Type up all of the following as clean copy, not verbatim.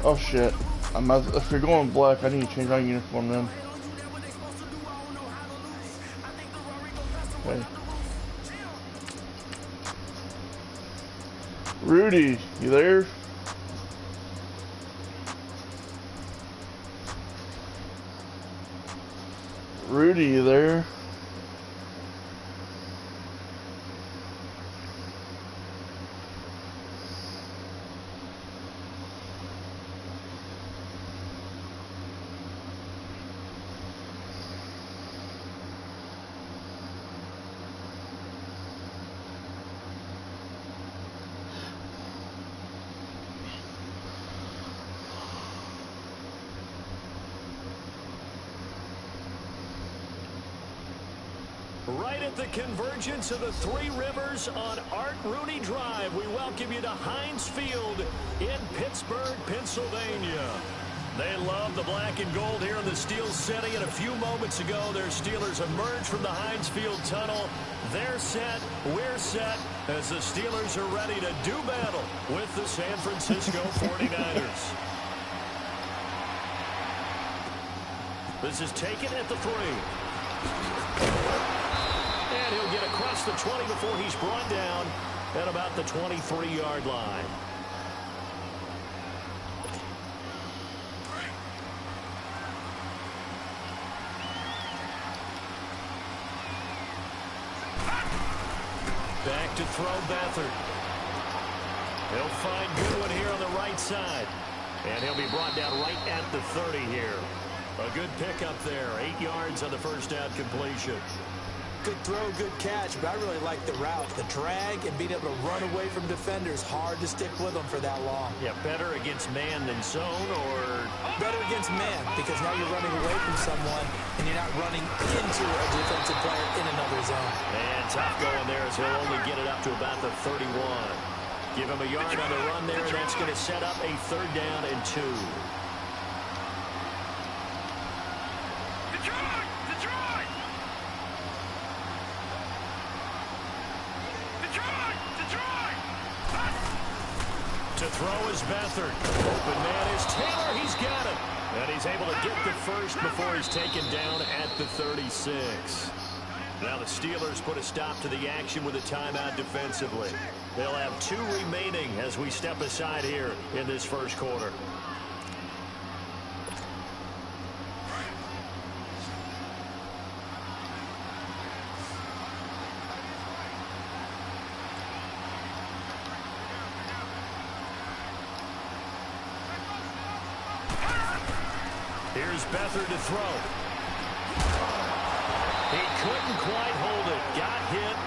Oh shit. If you're going black, I need to change my uniform then. Okay. Rudy, you there? Rudy, you there? Right at the convergence of the Three Rivers on Art Rooney Drive, we welcome you to Heinz Field in Pittsburgh, Pennsylvania. They love the black and gold here in the Steel City, and a few moments ago, their Steelers emerged from the Heinz Field tunnel. They're set, we're set, as the Steelers are ready to do battle with the San Francisco 49ers. This is taken at the 3. And he'll get across the 20 before he's brought down at about the 23-yard line. Back to throw Beathard. He'll find Goodwin here on the right side. And he'll be brought down right at the 30 here. A good pickup there. 8 yards on the first down completion. Good throw, good catch, but I really like the route. The drag and being able to run away from defenders, hard to stick with them for that long. Yeah, better against man than zone, or? Better against man, because now you're running away from someone, and you're not running into a defensive player in another zone. And tough going there as he'll only get it up to about the 31. Give him a yard on the run there, and that's going to set up a 3rd down and 2. To throw is Beathard. Open man is Taylor. He's got it. And he's able to get the first before he's taken down at the 36. Now the Steelers put a stop to the action with a timeout defensively. They'll have 2 remaining as we step aside here in this first quarter. Here's Beathard to throw. He couldn't quite hold it. Got hit.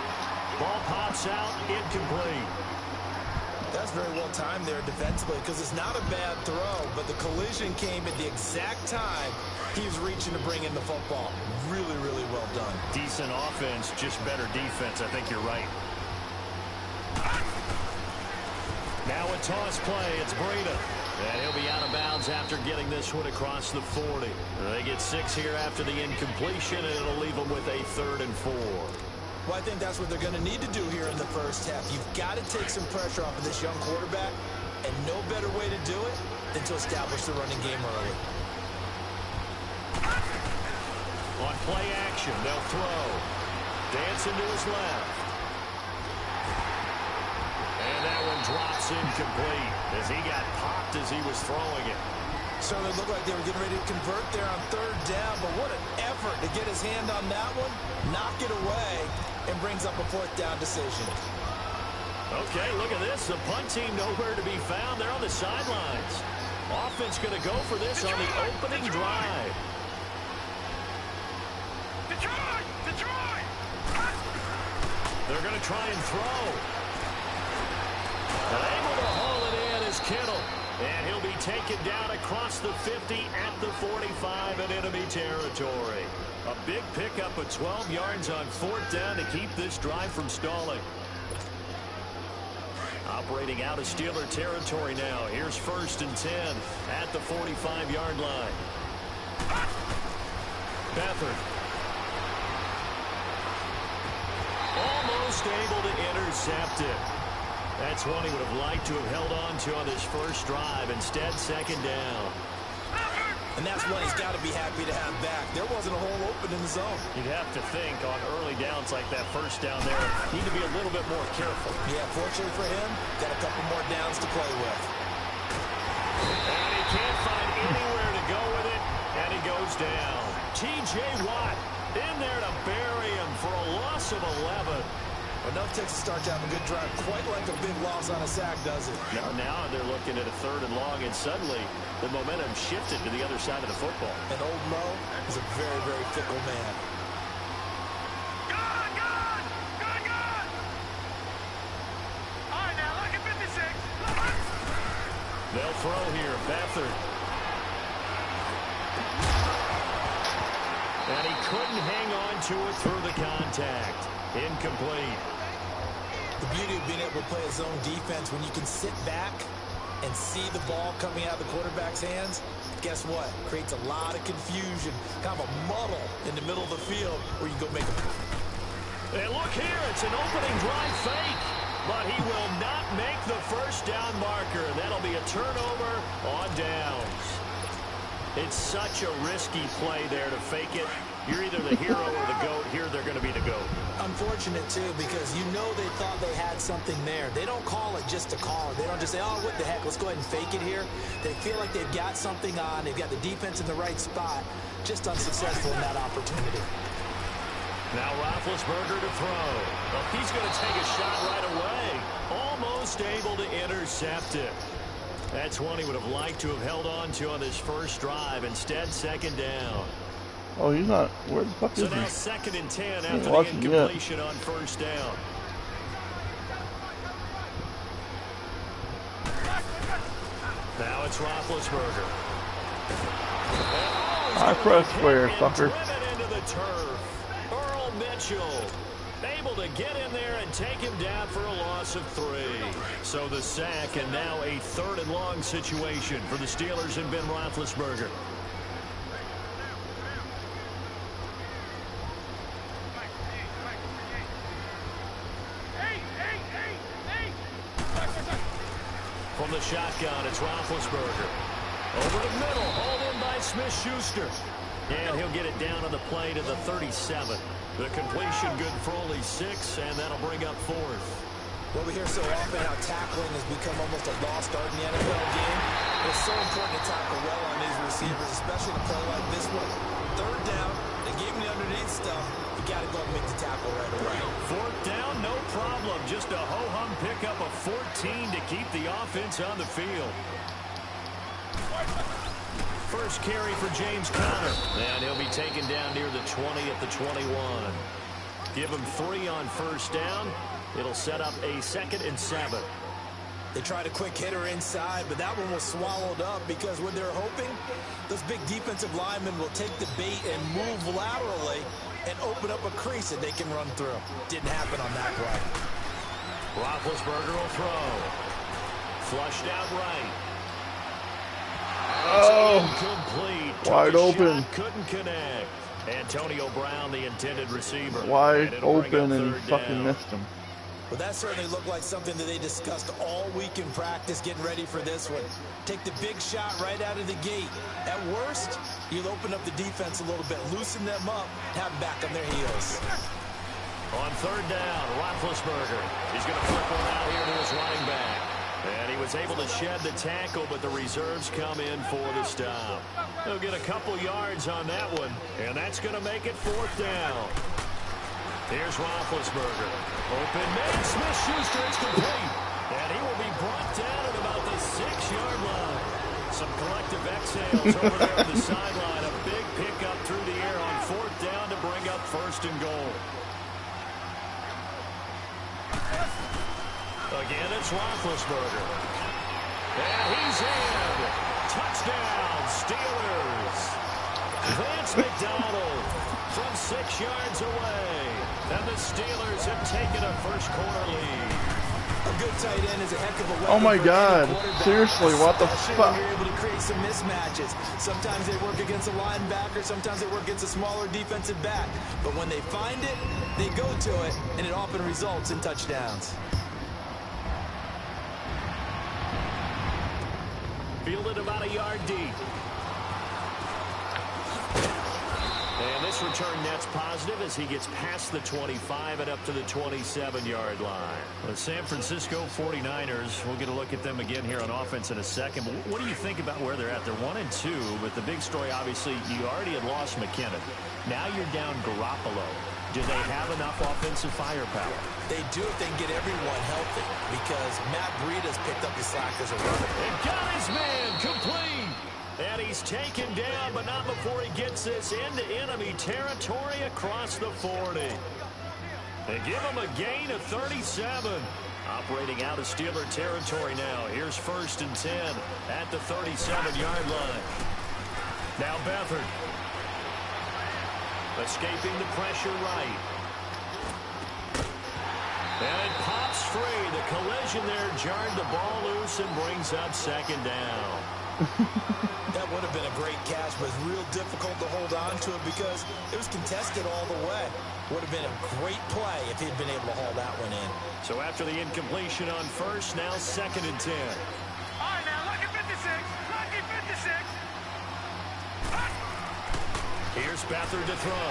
Ball pops out. Incomplete. That's very well timed there defensively, because it's not a bad throw, but the collision came at the exact time he was reaching to bring in the football. Really, really well done. Decent offense, just better defense. I think you're right. Now a toss play. It's Breida. And he'll be out of bounds after getting this one across the 40. They get 6 here after the incompletion, and it'll leave them with a 3rd and 4. Well, I think that's what they're going to need to do here in the first half. You've got to take some pressure off of this young quarterback, and no better way to do it than to establish the running game early. On play action, they'll throw. Dancing to his left. And that one drops incomplete as he got popped as he was throwing it. Certainly looked like they were getting ready to convert there on 3rd down, but what an effort to get his hand on that one, knock it away, and brings up a 4th down decision. Okay, look at this. The punt team nowhere to be found. They're on the sidelines. Offense going to go for this on the opening drive. They're going to try and throw. And able to haul it in is Kittle. And he'll be taken down across the 50 at the 45 in enemy territory. A big pickup of 12 yards on 4th down to keep this drive from stalling. Operating out of Steeler territory now. Here's 1st and 10 at the 45-yard line. Beathard. Almost able to intercept it. That's one he would have liked to have held on to on his first drive. Instead, 2nd down. And that's one he's got to be happy to have back. There wasn't a hole open in the zone. You'd have to think on early downs like that first down there, need to be a little bit more careful. Yeah, fortunately for him, got a couple more downs to play with. And he can't find anywhere to go with it, and he goes down. T.J. Watt in there to bury him for a loss of 11. Enough takes a start to have a good drive. Quite like a big loss on a sack, does it? Now they're looking at a 3rd and long, and suddenly the momentum shifted to the other side of the football. And old Mo is a very, very fickle man. Good! All right, now look at 56. They'll throw here. Beathard. And he couldn't hang on to it through the contact. Incomplete. The beauty of being able to play a zone defense when you can sit back and see the ball coming out of the quarterback's hands, guess what? Creates a lot of confusion, kind of a muddle in the middle of the field where you go make a... And look here, it's an opening drive fake. But he will not make the first down marker. That'll be a turnover on downs. It's such a risky play there to fake it. You're either the hero or the GOAT. Here they're going to be the GOAT. Unfortunate, too, because you know they thought they had something there. They don't call it just to call it. They don't just say, oh, what the heck, let's go ahead and fake it here. They feel like they've got something on. They've got the defense in the right spot. Just unsuccessful in that opportunity. Now Roethlisberger to throw. Well, he's going to take a shot right away. Almost able to intercept it. That's one he would have liked to have held on to on his first drive. Instead, 2nd down. Oh, he's not. Where the fuck is he? So now 2nd and 10 after the watching incompletion on first down. Now it's Roethlisberger. I press square, fucker. Driven into the turf. Earl Mitchell able to get in there and take him down for a loss of 3. So the sack, and now a 3rd and long situation for the Steelers and Ben Roethlisberger. From the shotgun, it's Roethlisberger. Over the middle, hauled in by Smith-Schuster. And he'll get it down on the play to the 37. The completion good for only 6, and that'll bring up 4th. Well, we hear so often how tackling has become almost a lost art in the NFL game. It's so important to tackle well on these receivers, especially in a play like this one. 3rd down, they gave him the underneath stuff. You got to go and make the tackle right away. 4th down, no problem. Just a ho-hum pickup of 14 to keep the offense on the field. First carry for James Conner. And he'll be taken down near the 20 at the 21. Give him 3 on first down. It'll set up a 2nd and 7. They tried a quick hitter inside, but that one was swallowed up because what they're hoping, those big defensive linemen will take the bait and move laterally and open up a crease that they can run through. Didn't happen on that play. Roethlisberger will throw. Flushed out right. Oh, Incomplete. wide open. Couldn't connect. Antonio Brown, the intended receiver. Wide open, and he fucking missed him. Well, that certainly looked like something that they discussed all week in practice, getting ready for this one. Take the big shot right out of the gate. At worst, you'll open up the defense a little bit, loosen them up, have them back on their heels. On 3rd down, Roethlisberger. He's going to flip one out here to his running back. And he was able to shed the tackle, but the reserves come in for the stop. He'll get a couple yards on that one, and that's going to make it 4th down. Here's Roethlisberger. Open man, Smith-Schuster is complete. And he will be brought down at about the 6-yard line. Some collective exhales over there on the sideline. A big pickup through the air on 4th down to bring up 1st and goal. Again, it's Roethlisberger. And he's in. Touchdown, Steelers. Vance McDonald from 6 yards away. And the Steelers have taken a first quarter lead. A good tight end is a heck of a weapon. Oh my for God. any quarterback, Seriously, what the especially fuck? when you're able to create some mismatches. Sometimes they work against a linebacker, sometimes they work against a smaller defensive back. But when they find it, they go to it, and it often results in touchdowns. Fielded about a yard deep. And this return net's positive as he gets past the 25 and up to the 27-yard line. The San Francisco 49ers, we'll get a look at them again here on offense in a second. But what do you think about where they're at? They're 1-2, but the big story, obviously, you already had lost McKinnon. Now you're down Garoppolo. Do they have enough offensive firepower? They do if they can get everyone healthy, because Matt Breida's picked up the slack as a runner. And got his man complete. And he's taken down, but not before he gets this into enemy territory across the 40. They give him a gain of 37. Operating out of Steeler territory now. Here's 1st and 10 at the 37-yard line. Now Beathard. Escaping the pressure right. And it pops free. The collision there jarred the ball loose and brings up 2nd down. That would have been a great catch, but it's real difficult to hold on to it because it was contested all the way. Would have been a great play if he'd been able to haul that one in. So after the incompletion on 1st, now 2nd and 10. All right, now, lucky 56. Lucky 56. Here's Beathard to throw.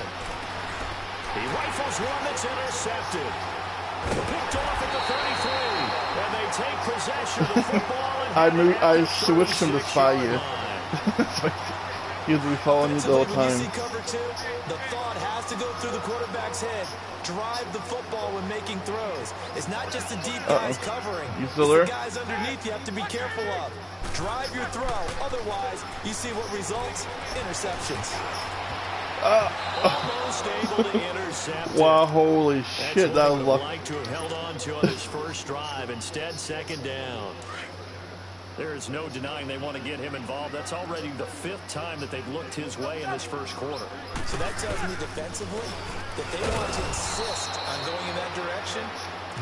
He rifles one that's intercepted. Picked off at the 33. And they take possession of the football. And I switched him to spy you. He'll be following you the whole time. When you see cover 2, the thought has to go through the quarterback's head. Drive the football when making throws. It's not just the deep guys covering. You still there? It's the guys underneath you have to be careful of. Drive your throw. Otherwise, you see what results? Interceptions. almost able to intercept. Wow, holy shit, that was lucky. Like to have held on to on his first drive. Instead, 2nd down. There is no denying they want to get him involved. That's already the 5th time that they've looked his way in this first quarter. So that tells me defensively that they want to insist on going in that direction.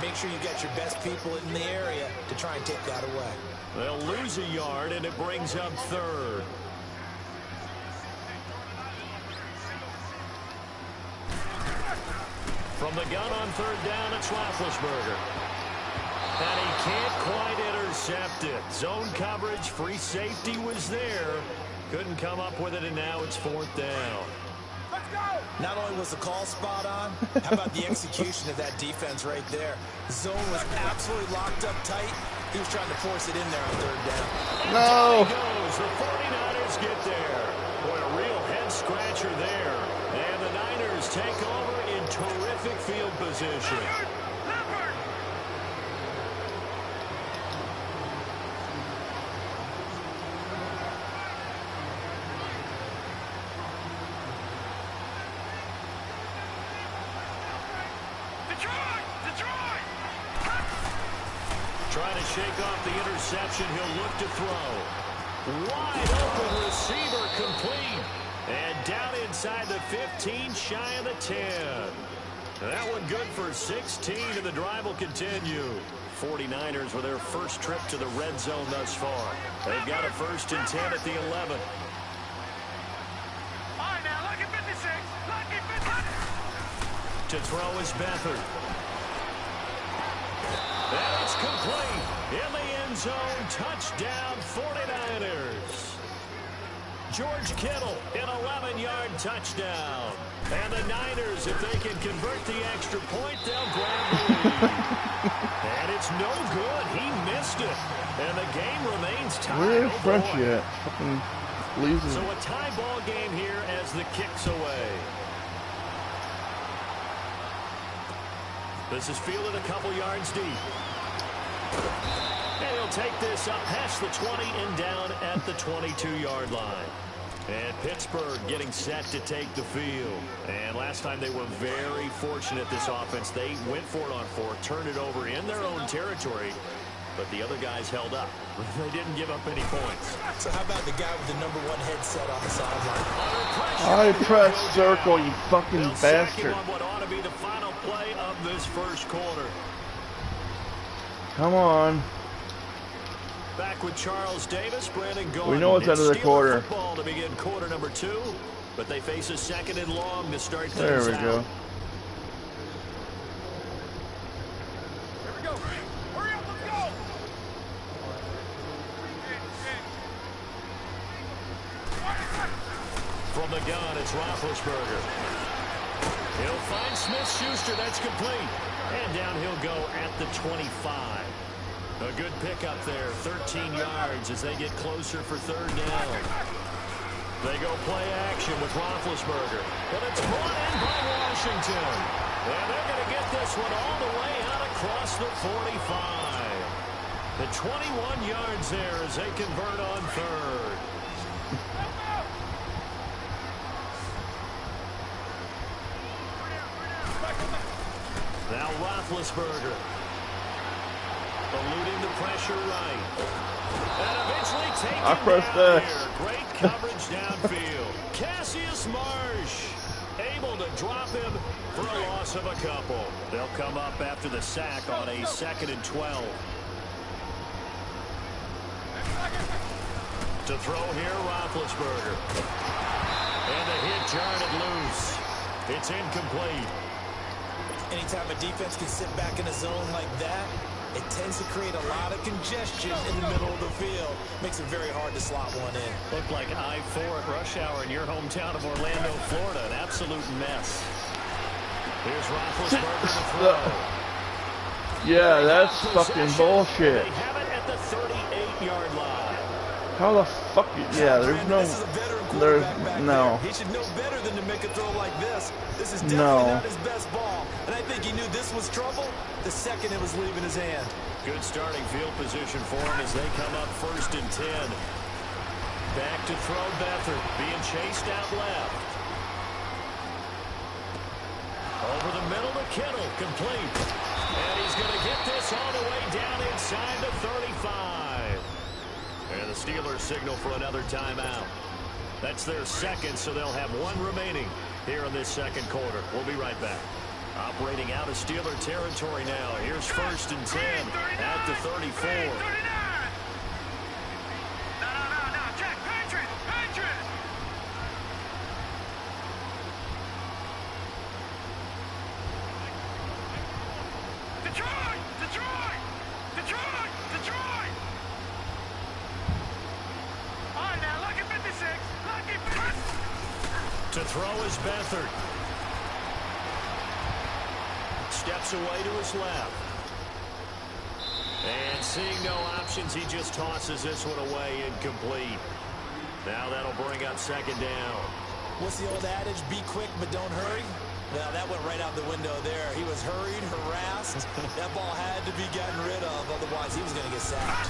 Make sure you got your best people in the area to try and take that away. They'll lose a yard, and it brings up 3rd. From the gun on 3rd down, it's Roethlisberger. And he can't quite intercept it. Zone coverage, free safety was there. Couldn't come up with it, and now it's 4th down. Let's go! Not only was the call spot on, how about the execution of that defense right there? The zone was absolutely locked up tight. He was trying to force it in there on 3rd down. No! Goes. The 49ers get there. Boy, a real head-scratcher there. And the Niners take over in terrific field position. Leopard! Detroit! Detroit! Trying to shake off the interception. He'll look to throw. Wide open receiver complete. And down inside the 15, shy of the 10. That one good for 16, and the drive will continue. 49ers with their first trip to the red zone thus far. They've got a 1st and 10 at the 11. All right, now, lucky 56. Lucky 56. To throw is Beathard. And it's complete. In the end zone, touchdown 49ers. George Kittle, an 11-yard touchdown. And the Niners, if they can convert the extra point, they'll grab the lead. And it's no good. He missed it. And the game remains tied. Where's Frenchie at? Fucking losing. So a tie ball game here as the kick's away. This is fielded a couple yards deep. And he'll take this up past the 20 and down at the 22-yard line. And Pittsburgh getting set to take the field. And last time they were very fortunate, this offense. They went for it on 4th, turned it over in their own territory, but the other guys held up. They didn't give up any points. So how about the guy with the #1 headset on the sideline? I press circle, you fucking They'll sack him bastard. on what ought to be the final play of this first quarter. Come on. Back with Charles Davis, Brandon Gordon. We know it's end of the Steeler quarter. Football to begin quarter number 2, but they face a second and long to start things There we out. go. Here we go. Hurry up, let's go. From the gun, it's Roethlisberger. He'll find Smith-Schuster. That's complete. And down he'll go at the 25. A good pickup there, 13 yards as they get closer for third down. They go play action with Roethlisberger. But it's brought in by Washington. And they're going to get this one all the way out across the 45. The 21 yards there as they convert on third. Now Roethlisberger. Eluding the pressure right. And eventually taken down here. Great coverage downfield. Cassius Marsh able to drop him for a loss of a couple. They'll come up after the sack on a 2nd and 12. To throw here, Roethlisberger. And the hit jarred loose. It's incomplete. Anytime a defense can sit back in a zone like that, it tends to create a lot of congestion in the middle of the field. Makes it very hard to slot one in. Looked like I-4 at rush hour in your hometown of Orlando, Florida. An absolute mess. Here's Roethlisberger to throw. Yeah, that's fucking bullshit. They have it at the 38-yard line. How the fuck? Yeah, there's no. This is a veteran There's quarterback back no. there. He should know better than to make a throw like this. This is definitely No. not his best ball. And I think he knew this was trouble the second it was leaving his hand. Good starting field position for him as they come up 1st and 10. Back to throw Beathard, being chased out left. Over the middle to Kittle, complete. And he's going to get this all the way down inside the 35. And the Steelers signal for another timeout. That's their second, so they'll have one remaining here in this second quarter. We'll be right back. Operating out of Steeler territory now. Here's 1st and 10 at the 34. No, Jack, Patriot. Detroit. All right, now, lucky 56. Lucky 56. To throw is Beathard. Steps away to his left. And seeing no options, he just tosses this one away, incomplete. Now that'll bring up 2nd down. What's the old adage? Be quick, but don't hurry. Well, that went right out the window there. He was hurried, harassed. That ball had to be gotten rid of, otherwise he was going to get sacked.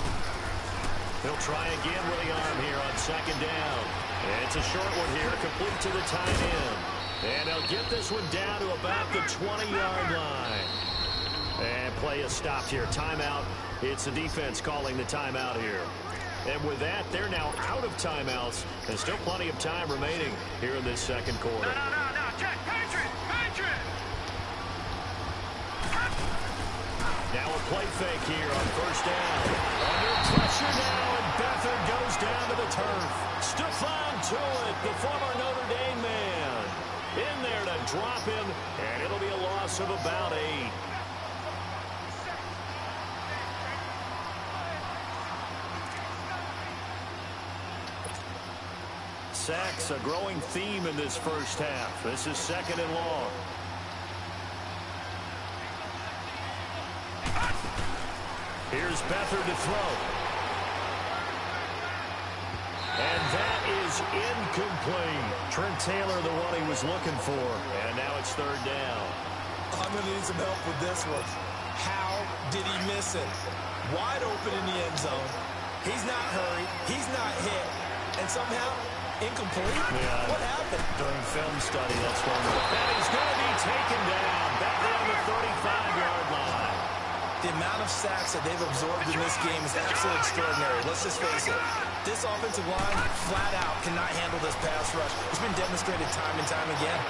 He'll try again with the arm here on 2nd down. And it's a short one here, complete to the tight end. And they'll get this one down to about the 20-yard line. And play is stopped here. Timeout. It's the defense calling the timeout here. And with that, they're now out of timeouts. There's still plenty of time remaining here in this second quarter. No, Jack, Patriot. Now a play fake here on 1st down. Under pressure now, and Beathard goes down to the turf. Stephon Tuitt, the former Notre Dame man, in there to drop him, and it'll be a loss of about 8. Sacks, a growing theme in this first half. This is 2nd and long. Here's Beathard to throw. And that is incomplete. Trent Taylor, the one he was looking for. And now it's 3rd down. I'm going to need some help with this one. How did he miss it? Wide open in the end zone. He's not hurried. He's not hit. And somehow, incomplete? Yeah. What happened? During film study, that's one. And he's going to be taken down. Back on the 35-yard line. The amount of sacks that they've absorbed in this game is absolutely extraordinary. Let's just face it. This offensive line, flat out, cannot handle this pass rush. It's been demonstrated time and time again.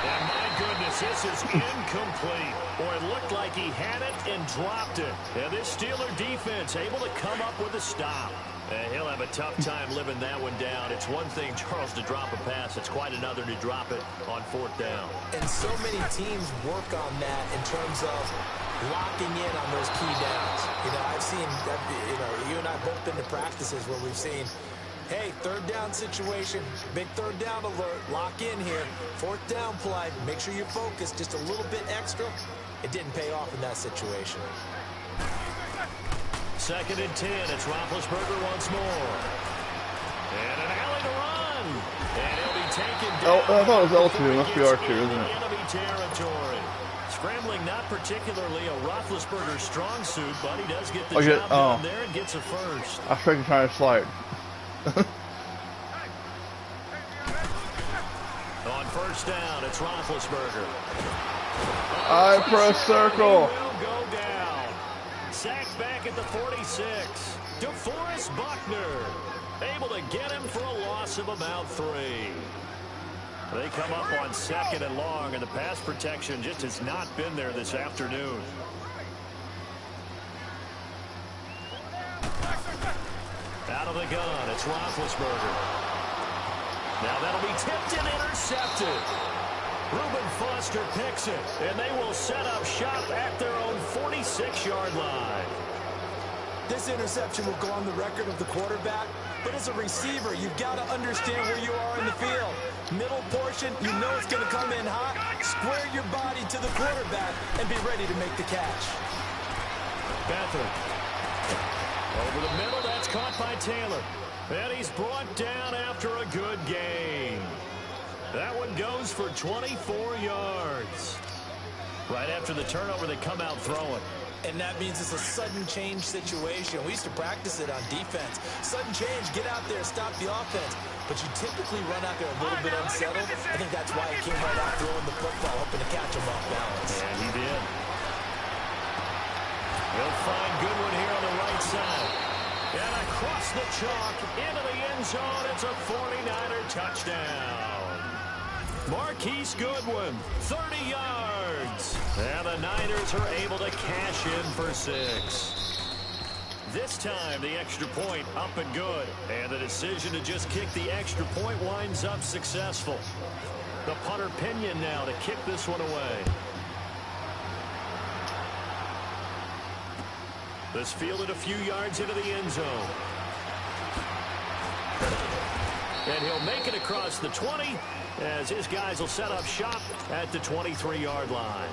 And my goodness, This is incomplete. Boy, it looked like he had it and dropped it. And this Steeler defense able to come up with a stop. And he'll have a tough time living that one down. It's one thing, Charles, to drop a pass. It's quite another to drop it on 4th down. And so many teams work on that in terms of locking in on those key downs. You know, I've seen, you and I both been to practices where we've seen, hey, 3rd down situation, big 3rd down alert, lock in here, 4th down play, make sure you focus just a little bit extra. It didn't pay off in that situation. 2nd and 10. It's Roethlisberger once more. And an alley to run. And he'll be taken down. Oh, I thought it was L2. It must be R2, isn't it? Enemy territory. Scrambling, not particularly a Roethlisberger strong suit, but he does get the job done there and gets a first. I think he's trying to slide. On 1st down, it's Roethlisberger. I press circle. He will go down. Sacked back at the 46. DeForest Buckner able to get him for a loss of about 3. They come up on 2nd and long, and the pass protection just has not been there this afternoon. Out of the gun, it's Roethlisberger. Now that'll be tipped and intercepted. Reuben Foster picks it, and they will set up shop at their own 46-yard line. This interception will go on the record of the quarterback, but as a receiver, you've got to understand where you are in the field. Middle portion, you know it's going to come in hot. Square your body to the quarterback and be ready to make the catch. Beathard. Over the middle, that's caught by Taylor. And he's brought down after a good game. That one goes for 24 yards. Right after the turnover, they come out throwing. And that means it's a sudden change situation. We used to practice it on defense. Sudden change, get out there, stop the offense. But you typically run out there a little bit unsettled. I think that's why he came right out throwing the football, hoping to catch him off balance. And he did. He'll find Goodwin here on the right side. And across the chalk, into the end zone, it's a 49er touchdown. Marquise Goodwin, 30 yards. And the Niners are able to cash in for 6. This time, the extra point up and good. And the decision to just kick the extra point winds up successful. The punter Pinion now to kick this one away. This fielded a few yards into the end zone. And he'll make it across the 20 as his guys will set up shop at the 23-yard line.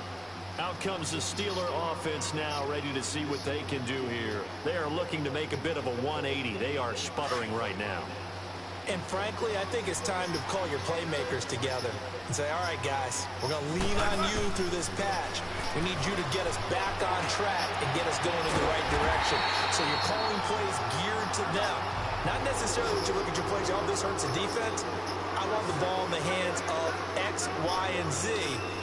Out comes the Steeler offense now, ready to see what they can do here. They are looking to make a bit of a 180. They are sputtering right now. And frankly, I think it's time to call your playmakers together and say, all right, guys, we're going to lean on you through this patch. We need you to get us back on track and get us going in the right direction. So you're calling plays geared to them. Not necessarily when you look at your plays, oh, this hurts the defense. I want the ball in the hands of X, Y, and Z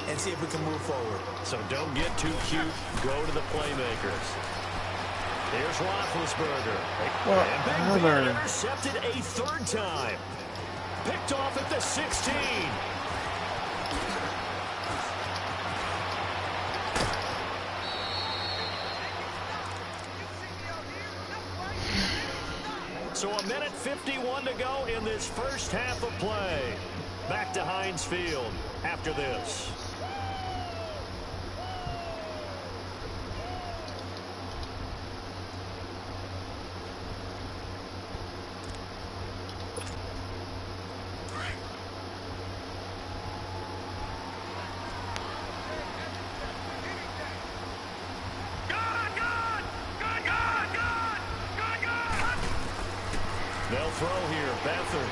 and see if we can move forward. So don't get too cute. Go to the playmakers. Here's Roethlisberger. And Big Ben intercepted a 3rd time. Picked off at the 16. So a minute 51 to go in this first half of play. Back to Heinz Field after this. They'll throw here. Beathard.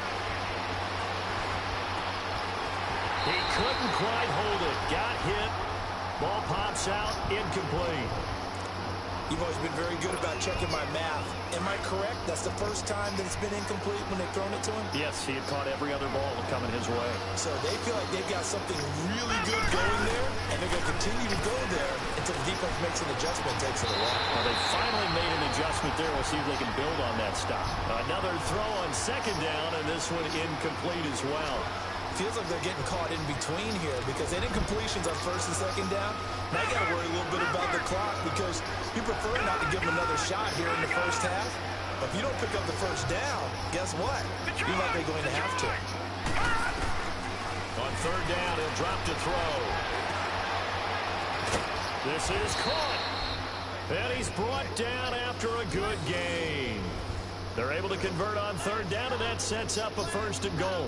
He couldn't quite hold it. Got hit. Ball pops out. Incomplete. You've always been very good about checking my math. Am I correct? That's the first time that it's been incomplete when they've thrown it to him? Yes, he had caught every other ball coming his way. So they feel like they've got something really good going there, and they're going to continue to go there until the defense makes an adjustment and takes it away. Well, they finally made an adjustment there. We'll see if they can build on that stop. Another throw on 2nd down, and this one incomplete as well. feels like they're getting caught in between here because they didn't completions on first and second down. Now you got to worry a little bit about the clock because you prefer not to give them another shot here in the first half. But if you don't pick up the first down, guess what? You're likely going to have to. On third down, he'll drop to throw. This is caught. And he's brought down after a good game. They're able to convert on third down, and that sets up a first and goal.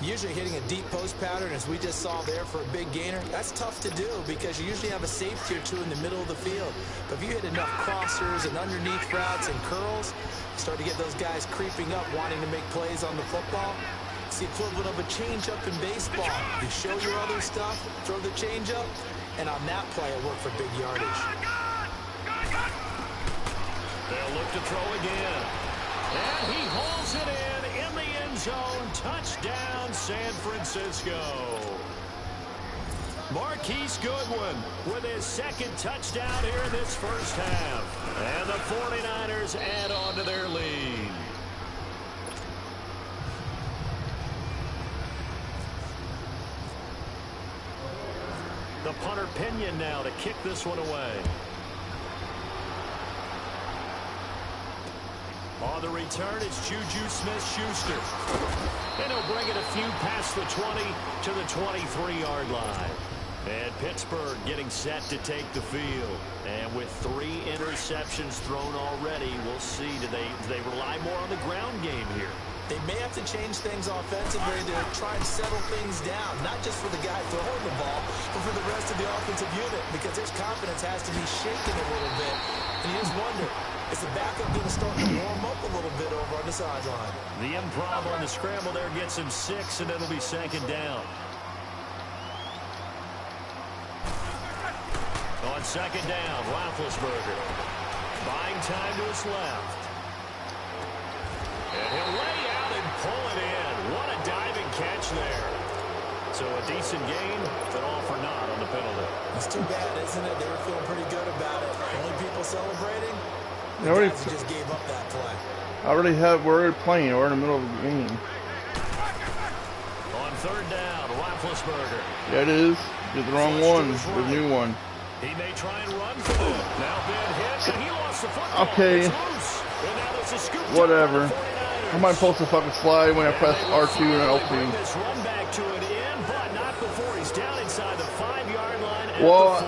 Usually hitting a deep post pattern, as we just saw there for a big gainer, that's tough to do because you usually have a safety or two in the middle of the field. But if you hit enough crossers and underneath routes and curls, you start to get those guys creeping up, wanting to make plays on the football. It's the equivalent of a changeup in baseball. You show your other stuff, throw the changeup, and on that play, it worked for big yardage. They'll look to throw again. And he hauls it in the end zone. Touchdown, San Francisco. Marquise Goodwin with his second touchdown here in this first half. And the 49ers add on to their lead. The punter Pinion now to kick this one away. On the return, it's Juju Smith-Schuster. And he'll bring it a few past the 20 to the 23-yard line. And Pittsburgh getting set to take the field. And with 3 interceptions thrown already, we'll see, do they rely more on the ground game here? They may have to change things offensively to try and settle things down, not just for the guy throwing the ball, but for the rest of the offensive unit, because his confidence has to be shaken a little bit. And you just wonder, is the backup going to start to warm up a little bit over on the sideline? The improv on the scramble there gets him 6, and it'll be second down. On second down, Roethlisberger. Buying time to his left. And he'll lay out and pull it in. What a diving catch there. So a decent gain, but all for naught on the penalty. It's too bad, isn't it? They were feeling pretty good about it. Only people celebrating, the already guys who just gave up that play. We're already playing. We're in the middle of the game. On third down, Roethlisberger. Yeah, it is. Get the wrong one. The new one. He may try and run for it. Now been hit, and he lost the football. Okay. It's loose. And now there's a scoop Whatever. How am I supposed to fucking slide when I press R2 and L2? This run back to an end, but not before he's down inside the 5-yard line at Well, the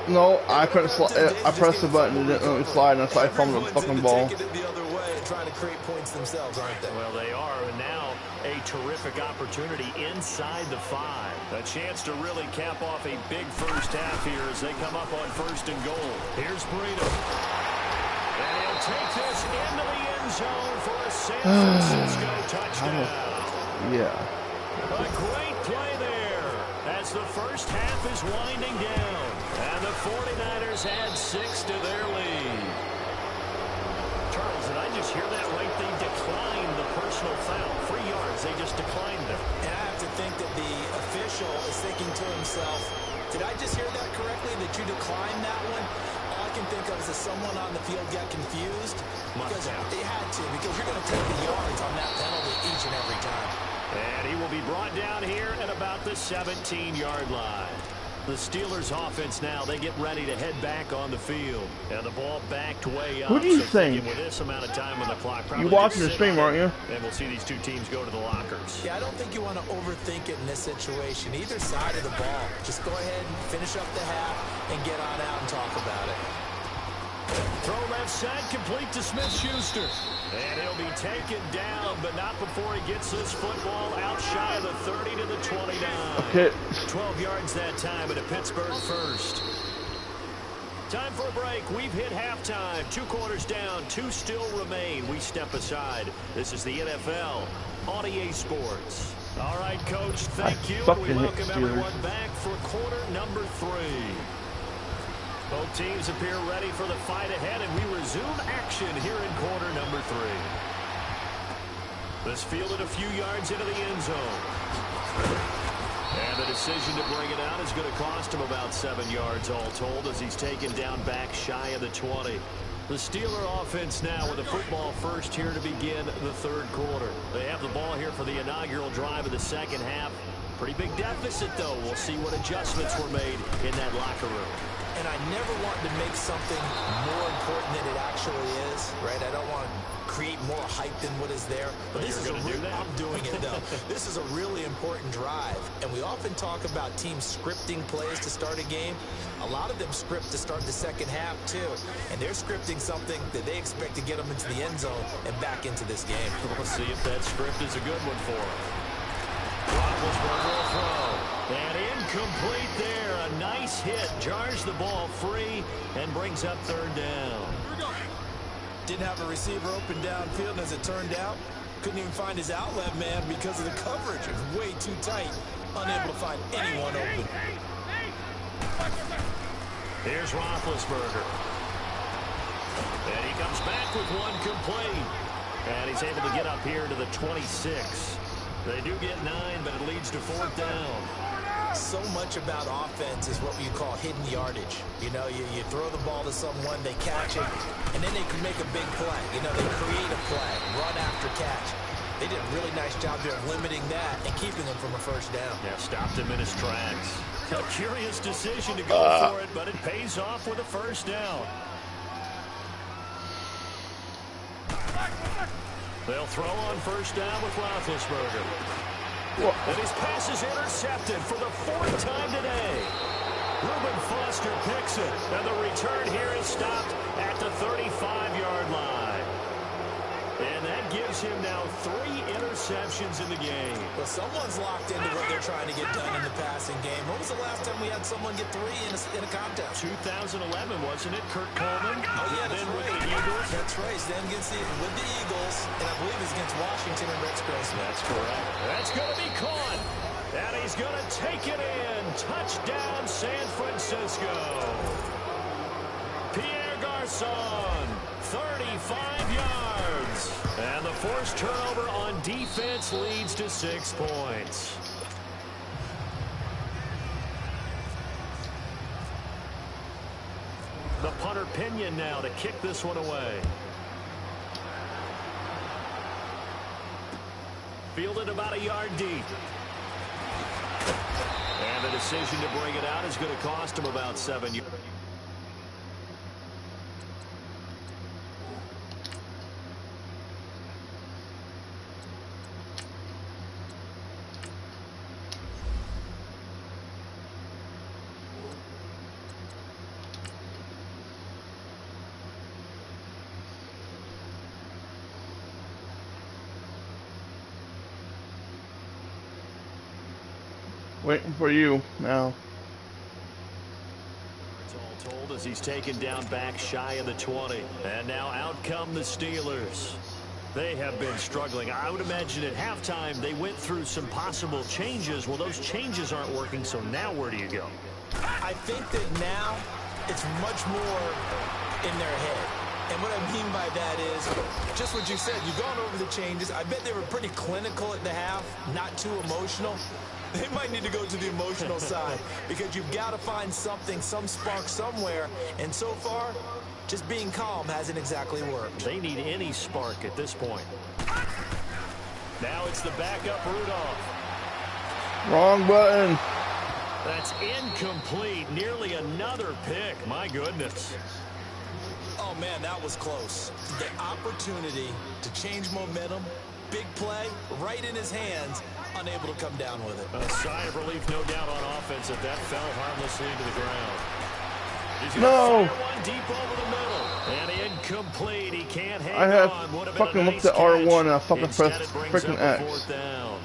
4. No, I couldn't slide. I pressed the button and it didn't let me slide, and so I fumbled the fucking ball. The other way and trying to create points themselves, aren't they? Well, they are, and now a terrific opportunity inside the 5. A chance to really cap off a big first half here as they come up on first and goal. Here's Breida. And he'll take this into the end zone for a San Francisco touchdown. Yeah. A great play there as the first half is winding down. And the 49ers add 6 to their lead. Charles, did I just hear that right? They declined the personal foul. 3 yards, they just declined them. And I have to think that the official is thinking to himself, did I just hear that correctly, that you declined that one? All I can think of is that someone on the field got confused. Because they had to, because you're going to take the yards on that penalty each and every time. And he will be brought down here at about the 17-yard line. The Steelers offense now, they get ready to head back on the field. And the ball backed way up. What do you think? With this amount of time on the clock, You watching the stream, aren't you? And we'll see these two teams go to the lockers. Yeah, I don't think you want to overthink it in this situation. Either side of the ball. Just go ahead and finish up the half and get on out and talk about it. Throw left side, complete to Smith-Schuster. And he'll be taken down, but not before he gets this football out shy of the 30 to the 29. Okay. 12 yards that time at a Pittsburgh first. Time for a break. We've hit halftime. 2 quarters down, 2 still remain. We step aside. This is the NFL on EA Sports. All right, Coach, thank you. We welcome everyone back for quarter number 3. Both teams appear ready for the fight ahead, and we resume action here in quarter number 3. This fielded a few yards into the end zone. And the decision to bring it out is going to cost him about 7 yards all told as he's taken down back shy of the 20. The Steeler offense now with the football first here to begin the third quarter. They have the ball here for the inaugural drive of the second half. Pretty big deficit, though. We'll see what adjustments were made in that locker room. And I never want to make something more important than it actually is, right? I don't want to create more hype than what is there. But this is I'm doing it, though. This is a really important drive. And we often talk about teams scripting plays to start a game. A lot of them script to start the second half, too. And they're scripting something that they expect to get them into the end zone and back into this game. We'll see if that script is a good one for them. Roethlisberger will throw. And incomplete there. A nice hit. Jars the ball free and brings up third down. Didn't have a receiver open downfield, and as it turned out, couldn't even find his outlet man because of the coverage. It was way too tight. Unable to find anyone open. Here's Roethlisberger. And he comes back with one complete. And he's able to get up here to the 26. They do get 9, but it leads to fourth down. So much about offense is what you call hidden yardage. You know, you throw the ball to someone, they catch it, and then they can make a big play. You know, they create a play, run after catch. They did a really nice job there of limiting that and keeping them from a first down. Yeah, stopped him in his tracks. A curious decision to go for it, but it pays off with a first down. They'll throw on first down with Roethlisberger. And his pass is intercepted for the fourth time today. Reuben Foster picks it, and the return here is stopped at the 35-yard line. And that gives him now 3 interceptions in the game. Well, someone's locked into what they're trying to get done in the passing game. When was the last time we had someone get 3 in a contest? 2011, wasn't it? Kurt Coleman? Oh, yeah, that's then right. With the Eagles. That's right. Then with the Eagles, and I believe it's against Washington and Rex Grossman. That's correct. That's going to be caught. And he's going to take it in. Touchdown, San Francisco. Pierre Garçon, 35 yards. And the forced turnover on defense leads to 6 points. The punter Pinion now to kick this one away. Fielded about a yard deep. And the decision to bring it out is going to cost him about 7 yards. Waiting for you now. It's all told as he's taken down back shy of the 20. And now out come the Steelers. They have been struggling. I would imagine at halftime they went through some possible changes. Well, those changes aren't working, so now where do you go? I think that now it's much more in their head. And what I mean by that is just what you said. You've gone over the changes. I bet they were pretty clinical at the half, not too emotional. They might need to go to the emotional side because you've got to find something, some spark somewhere. And so far, just being calm hasn't exactly worked. They need any spark at this point. Now it's the backup Rudolph. Wrong button. That's incomplete. Nearly another pick. My goodness. Oh, man, that was close. The opportunity to change momentum, big play, right in his hands, unable to come down with it. A sigh of relief, no doubt, on offense if that fell harmlessly into the ground. He's No. one deep over the middle. And incomplete. He can't hang I have on. fucking looked at R1 and I fucking Instead, pressed it brings freaking up a X. fourth down.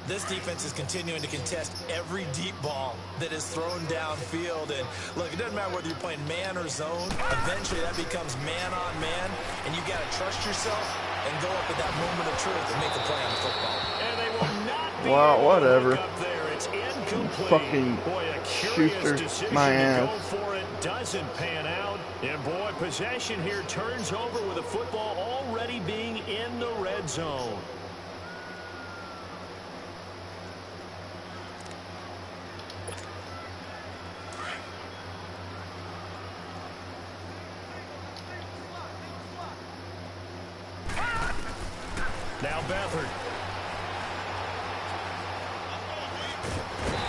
This defense is continuing to contest every deep ball that is thrown downfield. And look, it doesn't matter whether you're playing man or zone. Eventually, that becomes man on man. And you got to trust yourself and go up at that moment of truth and make a play on the football. And they will not be Wow, able to whatever. look up there. It's incomplete. Fucking Boy, a curious Schuster, decision my to ass. go for it doesn't pan out. And boy, possession here turns over with the football already being in the red zone. Now Beathard.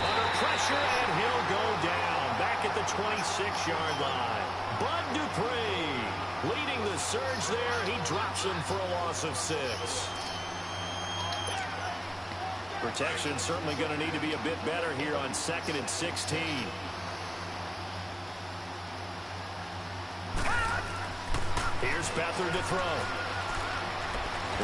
Under pressure, and he'll go down. Back at the 26-yard line. Bud Dupree leading the surge there. He drops him for a loss of 6. Protection certainly going to need to be a bit better here on 2nd and 16. Here's Beathard to throw.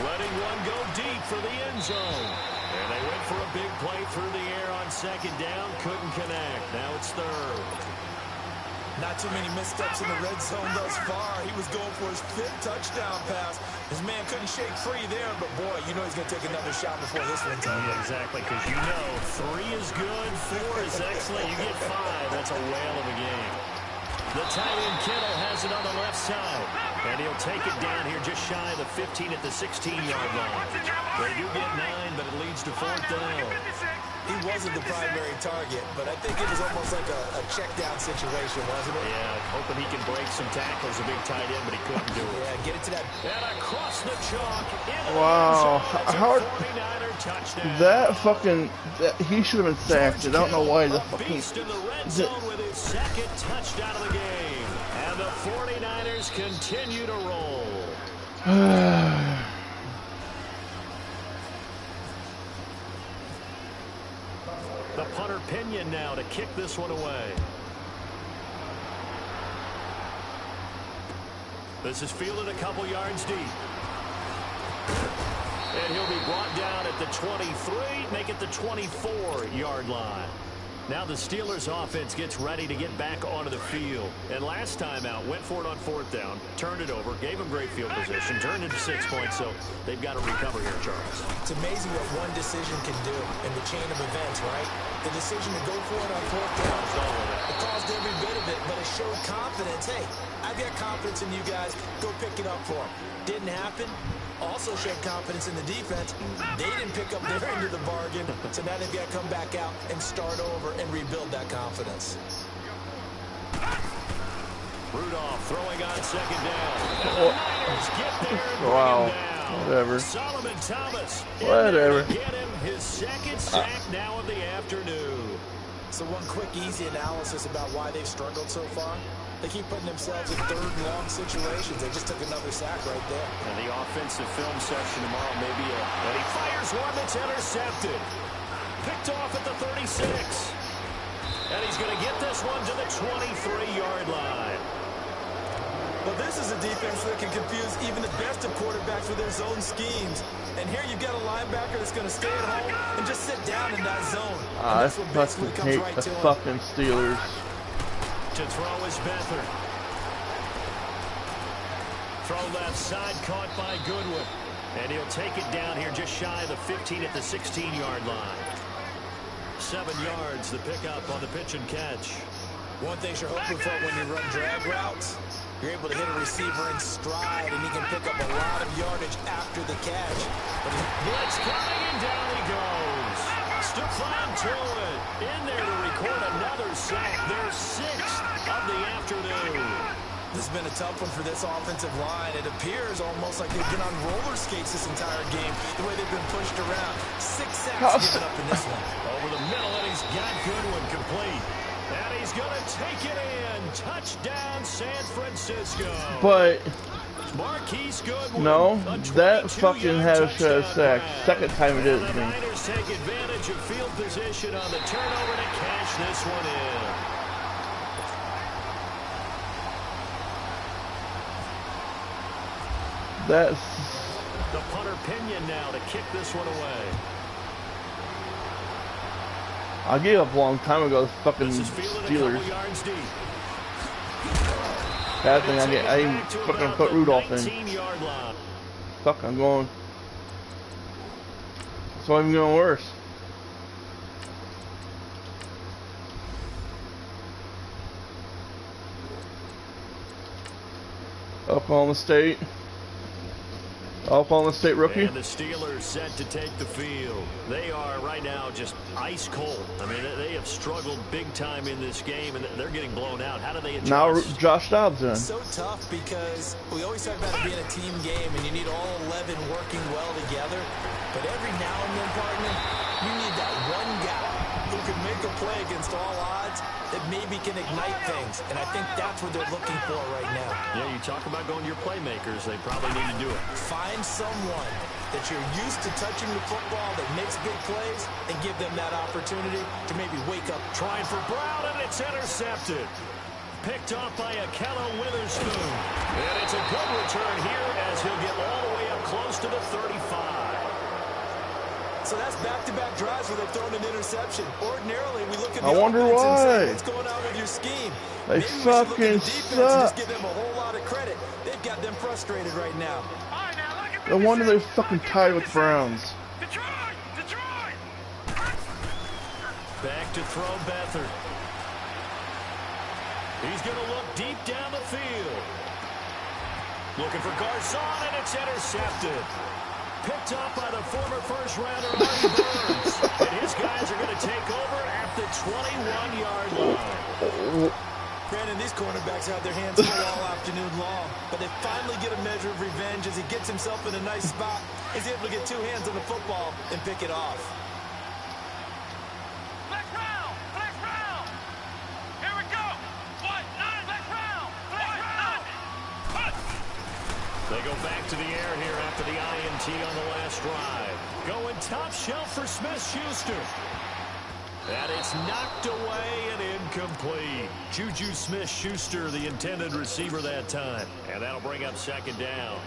Letting one go deep for the end zone. And they went for a big play through the air on 2nd down. Couldn't connect. Now it's 3rd. Not too many missteps in the red zone thus far. He was going for his 5th touchdown pass. His man couldn't shake free there, but boy, you know he's going to take another shot before this one's over. Yeah, exactly, because you know 3 is good, 4 is excellent. You get 5. That's a whale of a game. The tight end Kittle has it on the left side. And he'll take it down here just shy of the 15 at the 16-yard line. They do get 9, but it leads to 4th down. He wasn't the primary target, but I think it was almost like a check-down situation, wasn't it? Yeah, hoping he can break some tackles, a big tight end, but he couldn't do it. Yeah, get it to that. And across the chalk. Wow. How 49er touchdown. that fucking he should have been sacked. I don't know why the fucking beast in the red zone with his 2nd touchdown of the game. And the 49ers continue to roll. The punter Pinion now to kick this one away. This is fielded a couple yards deep. And he'll be brought down at the 23, make it the 24-yard line. Now the Steelers offense gets ready to get back onto the field. And last time out, went for it on 4th down, turned it over, gave them great field position, turned into 6 points, so they've got to recover here, Charles. It's amazing what one decision can do in the chain of events, right? The decision to go for it on 4th down. It caused every bit of it, but it showed confidence. Hey, I've got confidence in you guys. Go pick it up for them. Didn't happen. Also showed confidence in the defense. They didn't pick up their end of the bargain, so now they've got to come back out and start over and rebuild that confidence. Rudolph throwing on 2nd down. And the Niners get there and bring wow. him down. Whatever. Solomon Thomas. Whatever. Get him his 2nd sack now of the afternoon. So one quick, easy analysis about why they've struggled so far. They keep putting themselves in 3rd and long situations. They just took another sack right there. And the offensive film session tomorrow may be and he fires one that's intercepted. Picked off at the 36. And he's going to get this one to the 23-yard line. Well, this is a defense that can confuse even the best of quarterbacks with their zone schemes. And here you've got a linebacker that's going to stay at home and just sit down in that zone. I fucking hate the fucking Steelers. To throw is Beathard. Throw left side, caught by Goodwin. And he'll take it down here just shy of the 15 at the 16-yard line. 7 yards, the pickup on the pitch and catch. One thing you're hoping for when you run drag routes, you're able to hit a receiver in stride, and he can pick up a lot of yardage after the catch. Blitz coming, and down he goes. Stephon Tuitt in there to record another sack. Their 6th of the afternoon. This has been a tough one for this offensive line. It appears almost like they've been on roller skates this entire game, the way they've been pushed around. 6 sacks given up in this one. Over the middle, and he's got Goodwin complete. And he's going to take it in. Touchdown, San Francisco. But Marquise Goodwin, no, that fucking has a sack. 2nd time it is. The Niners take advantage of field position on the turnover to cash this one in. That's the punter Pinion now to kick this one away. I gave up a long time ago. The fucking Steelers. Bad thing I didn't fucking put Rudolph in. Fuck, I'm going. It's not even going worse. Oklahoma State. Oklahoma State rookie. And the Steelers set to take the field. They are right now just ice cold. I mean, they have struggled big time in this game, and they're getting blown out. How do they adjust? Now Josh Dobbs in. It's so tough because we always talk about it being a team game, and you need all 11 working well together. But every now and then, partner, you need that one guy who can make a play against all odds that maybe can ignite things. And I think that's what they're looking for right now. Yeah, you talk about going to your playmakers. They probably need to do it. Find someone that you're used to touching the football that makes big plays and give them that opportunity to maybe wake up. Trying for Brown, and it's intercepted. Picked off by Akello Witherspoon. And it's a good return here as he'll get all the way up close to the 35. So that's back-to-back drives where they've thrown an interception. Ordinarily, we look at the I wonder offense and say, why. what's going on with your scheme? They Maybe we should look at the fucking defense suck. and just give them a whole lot of credit. They've got them frustrated right now. All right, now look at No wonder they're fucking tied with the Browns. Detroit! Detroit! Back to throw Beathard. He's going to look deep down the field. Looking for Garcon, and it's intercepted. Picked up by the former first-rounder Artie Burns. And his guys are going to take over at the 21-yard line. Brandon, these cornerbacks have their hands full all afternoon long, but they finally get a measure of revenge as he gets himself in a nice spot. He's able to get two hands on the football and pick it off. Flex round! Flex round! Here we go! What? Nine! Flex round! Flex round! They go back to the air here after the INT on the last drive. Going top shelf for Smith-Schuster. And it's knocked away and incomplete. Juju Smith-Schuster, the intended receiver that time. And that'll bring up second down.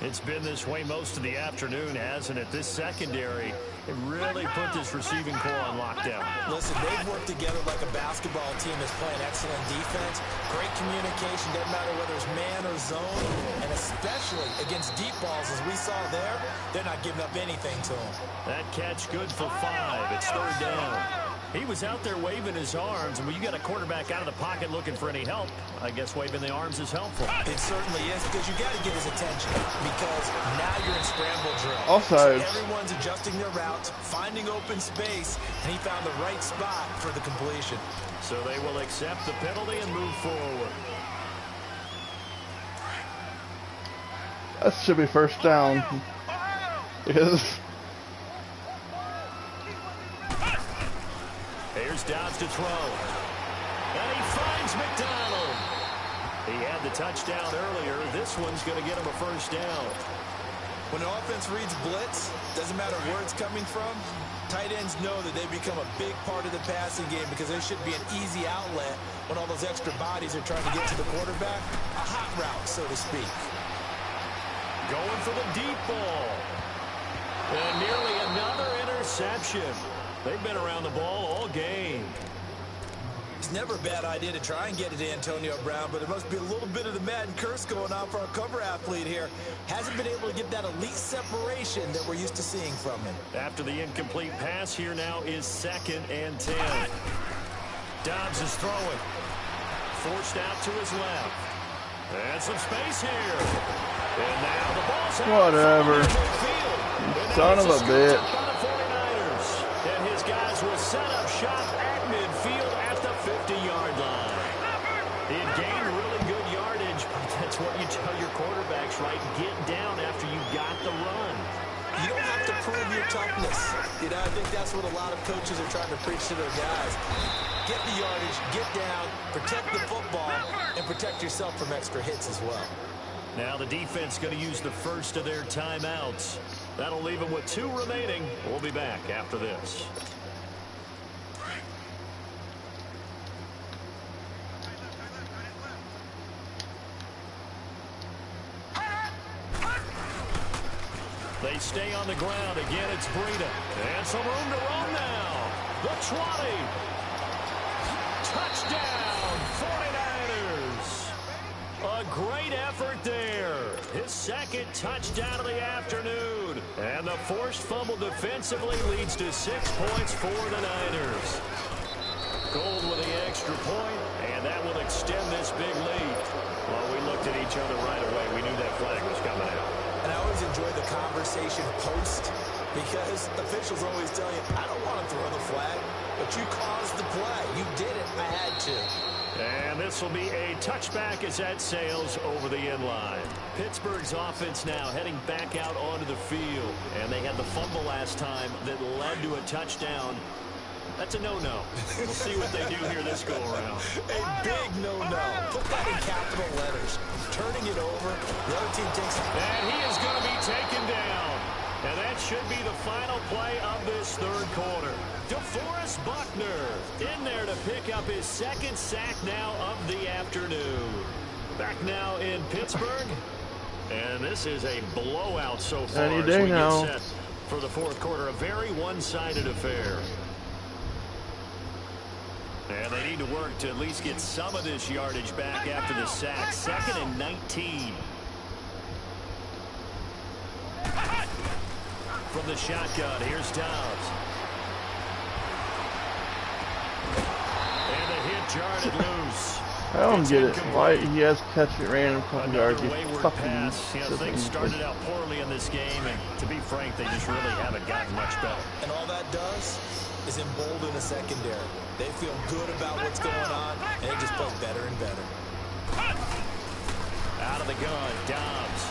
It's been this way most of the afternoon, hasn't it? This secondary, it really put this receiving core on lockdown. Listen, they've worked together like a basketball team that's playing excellent defense. Great communication, doesn't matter whether it's man or zone. And especially against deep balls, as we saw there, they're not giving up anything to them. That catch good for 5. It's third down. He was out there waving his arms, and when you got a quarterback out of the pocket looking for any help, I guess waving the arms is helpful. It certainly is, because you got to get his attention, because now you're in scramble drill. Offsides. Everyone's adjusting their routes, finding open space, and he found the right spot for the completion. So they will accept the penalty and move forward. That should be first down. Because Here's Dobbs to throw. And he finds McDonald. He had the touchdown earlier. This one's going to get him a first down. When an offense reads blitz, doesn't matter where it's coming from, tight ends know that they become a big part of the passing game because there should be an easy outlet when all those extra bodies are trying to get to the quarterback. A hot route, so to speak. Going for the deep ball. And nearly another interception. They've been around the ball all game. It's never a bad idea to try and get it to Antonio Brown, but there must be a little bit of the Madden curse going on for our cover athlete here. Hasn't been able to get that elite separation that we're used to seeing from him. After the incomplete pass, here now is 2nd and 10. Dobbs is throwing. Forced out to his left. And some space here. And now the ball's out. whatever. Son of a bitch. And his guys will set up shop at midfield at the 50-yard line. He had gained really good yardage, but that's what you tell your quarterbacks, right? Get down after you got the run. You don't have to prove your toughness. You know, I think that's what a lot of coaches are trying to preach to their guys. Get the yardage, get down, protect the football, and protect yourself from extra hits as well. Now the defense going to use the first of their timeouts. That'll leave them with 2 remaining. We'll be back after this. They stay on the ground. Again, it's Breida. And some room to run now. The 20. Touchdown, 49ers. A great effort there. His 2nd touchdown of the afternoon. And the forced fumble defensively leads to 6 points for the Niners. Gold with the extra point, and that will extend this big lead. Well, we looked at each other right away. We knew that flag was coming out. And I always enjoy the conversation post because officials always tell you, I don't want to throw the flag, but you caused the play. You did it. I had to. And this will be a touchback as that sails over the end line. Pittsburgh's offense now heading back out onto the field. And they had the fumble last time that led to a touchdown. That's a no-no. We'll see what they do here this go-around. A big no-no. Put that in capital letters. Turning it over, the other team takes it. And he is going to be taken down. And that should be the final play of this third quarter. DeForest Buckner in there to pick up his second sack now of the afternoon. Back now in Pittsburgh. And this is a blowout so far Any as day we now. get set for the fourth quarter. A very one-sided affair. And they need to work to at least get some of this yardage back after the sack. 2nd and 19. From the shotgun, here's Dobbs. And the hit jarred it loose. I don't get it. Why he has to catch it random couple yards? Another He's wayward fucking pass. You know, things started stupid. out poorly in this game, and to be frank, they just really haven't gotten much better. And all that does is embolden the secondary. They feel good about what's going on, and they just play better and better. Out of the gun, Dobbs.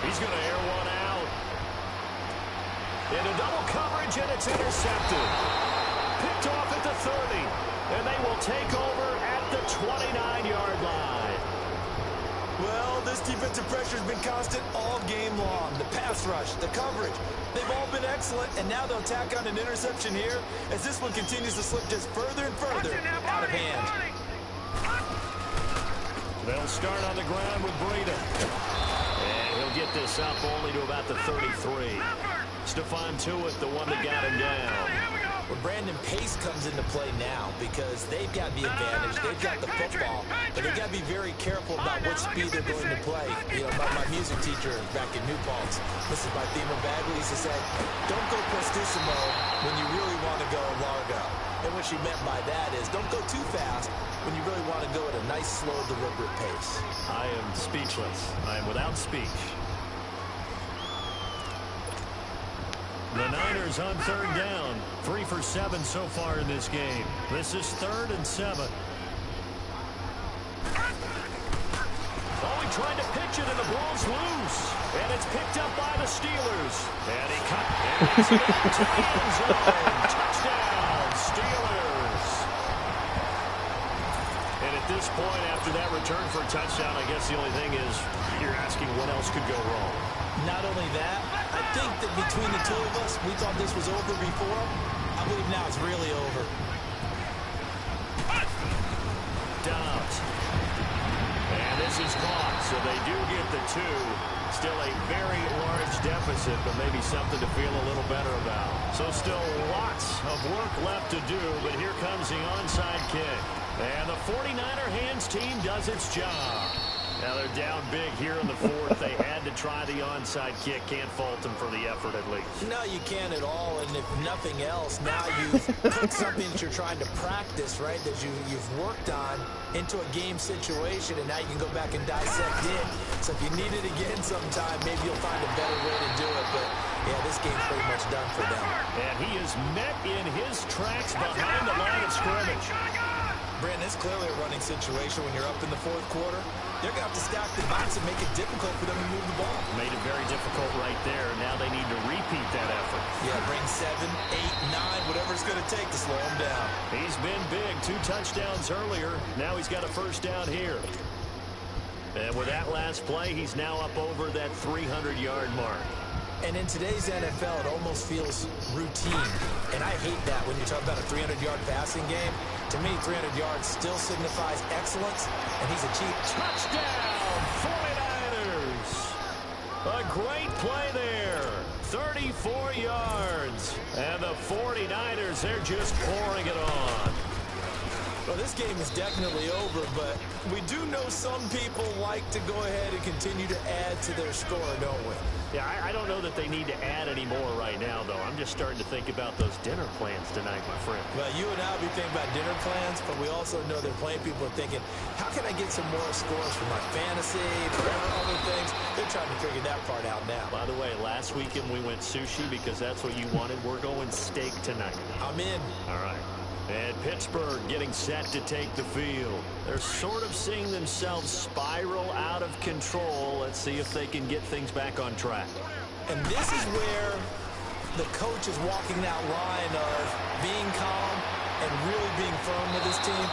He's going to air one out. Into double coverage, and it's intercepted. Picked off at the 30, and they will take over at the 29-yard line. Well, this defensive pressure has been constant all game long. The pass rush, the coverage, they've all been excellent, and now they'll tack on an interception here as this one continues to slip just further and further out of hand. They'll start on the ground with Breida. And he'll get this up only to about the 33. Stephon Tuitt, the one that got him down. Well, Brandon, pace comes into play now because they've got the advantage. They've got the football, but they've got to be very careful about what speed they're going to play. You know, my music teacher back in New Paltz, this is my theme of Bagley, used to say, don't go prestissimo when you really want to go largo. And what she meant by that is don't go too fast when you really want to go at a nice, slow, deliberate pace. I am speechless. I am without speech. The Niners on third down. 3 for 7 so far in this game. This is 3rd and 7. Oh, he tried to pitch it and the ball's loose. And it's picked up by the Steelers. And he cut it into the end zone. Touchdown, Steelers. And at this point, after that return for a touchdown, I guess the only thing is you're asking what else could go wrong. Not only that, I think that between the two of us, we thought this was over before. I believe now it's really over. Dobbs. And this is caught, so they do get the 2. Still a very large deficit, but maybe something to feel a little better about. So still lots of work left to do, but here comes the onside kick. And the 49er hands team does its job. Now they're down big here in the 4th. They had to try the onside kick. Can't fault them for the effort at least. No, you can't at all. And if nothing else, now you've put something that you're trying to practice, right, that you've worked on into a game situation, and now you can go back and dissect it. So if you need it again sometime, maybe you'll find a better way to do it. But, yeah, this game's pretty much done for them. And he is met in his tracks behind the line of scrimmage. Brandon, it's clearly a running situation when you're up in the 4th quarter. They're going to have to stack the box and make it difficult for them to move the ball. Made it very difficult right there. Now they need to repeat that effort. Yeah, bring 7, 8, 9, whatever it's going to take to slow them down. He's been big. 2 touchdowns earlier. Now he's got a first down here. And with that last play, he's now up over that 300-yard mark. And in today's NFL, it almost feels routine. And I hate that when you talk about a 300-yard passing game. To me, 300 yards still signifies excellence, and he's achieved. Touchdown, 49ers. A great play there. 34 yards. And the 49ers, they're just pouring it on. Well, this this game is definitely over, but we do know some people like to go ahead and continue to add to their score, don't we? Yeah, I don't know that they need to add any more right now, though. I'm just starting to think about those dinner plans tonight, my friend. Well, you and I will be thinking about dinner plans, but we also know that plenty of people are thinking, how can I get some more scores for my fantasy, whatever other things? They're trying to figure that part out now. By the way, last weekend we went sushi because that's what you wanted. We're going steak tonight. I'm in. All right. And Pittsburgh getting set to take the field. They're sort of seeing themselves spiral out of control. Let's see if they can get things back on track. And this is where the coach is walking that line of being calm and really being firm with his team.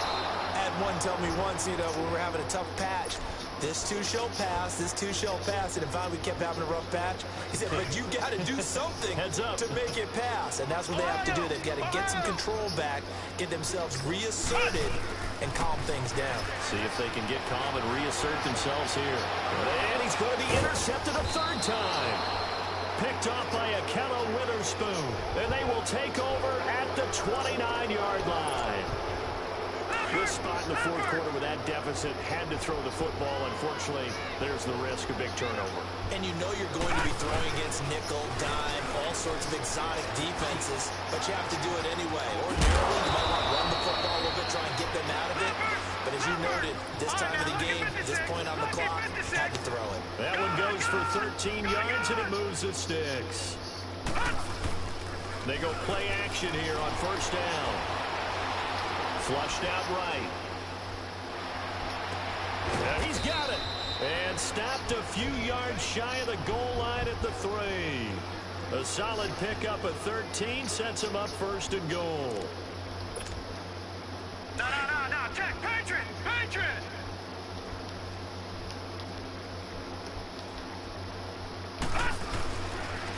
Had one tell me once, you know, when we were having a tough patch, this too shall pass, this too shall pass. And if we kept having a rough patch, he said, but you got to do something to make it pass. And that's what they have to do. They've got to get some control back, get themselves reasserted, and calm things down. See if they can get calm and reassert themselves here. And he's going to be intercepted a third time. Picked off by Akello Witherspoon. And they will take over at the 29-yard line. This spot in the fourth quarter with that deficit, had to throw the football. Unfortunately, there's the risk of big turnover. And you know you're going to be throwing against nickel, dime, all sorts of exotic defenses, but you have to do it anyway. Ordinarily, you might want to run the football a little bit, try and get them out of it. But as you noted, this time of the game, this point on the clock, had to throw it. That one goes for 13 yards, and it moves the sticks. They go play action here on first down. Flushed out right. And he's got it. And stopped a few yards shy of the goal line at the 3. A solid pickup of 13 sets him up first and goal. No. Check. Patriot.